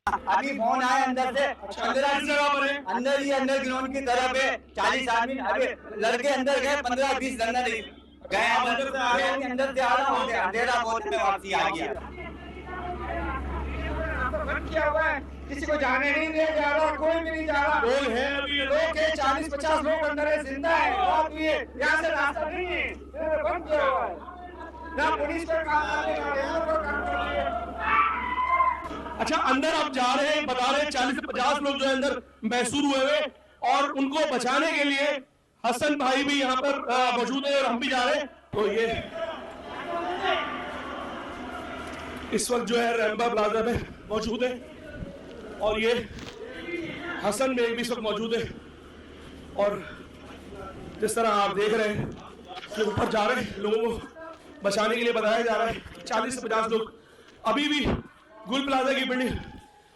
अभी फोन आया अंदर से, अंदर ही अंदर ग्राउंड की तरफ है 40 आदमी। अभी लड़के अंदर गए, 15-20 रन नहीं गए। अंदर से आधा हो गया, अंधेरा बहुत में वापसी आ गया। बंद किया हुआ है, किसी को जाने नहीं दिया जा रहा, कोई भी नहीं जा रहा। लोग हैं अभी, लोग 40-50 लोग अंदर है, जिंदा है। बात ये यहाँ से रास्ता नहीं है, बंद किया हुआ है। ना पुलिस को काम करने का, रेलवे को काम करने का। अच्छा अंदर आप जा रहे हैं, बता रहे हैं 40 से 50 लोग जो है अंदर महसूर हुए हुए और उनको बचाने के लिए हसन भाई भी यहाँ पर मौजूद है और हम भी जा रहे हैं। तो ये इस वक्त जो है रैम्बा प्लाजा में मौजूद है और ये हसन में भी इस वक्त मौजूद है और जिस तरह आप देख रहे हैं कि ऊपर जा रहे हैं, लोगों को बचाने के लिए बताया जा रहा है 40 से 50 लोग अभी भी गुल प्लाजा की बिल्डिंग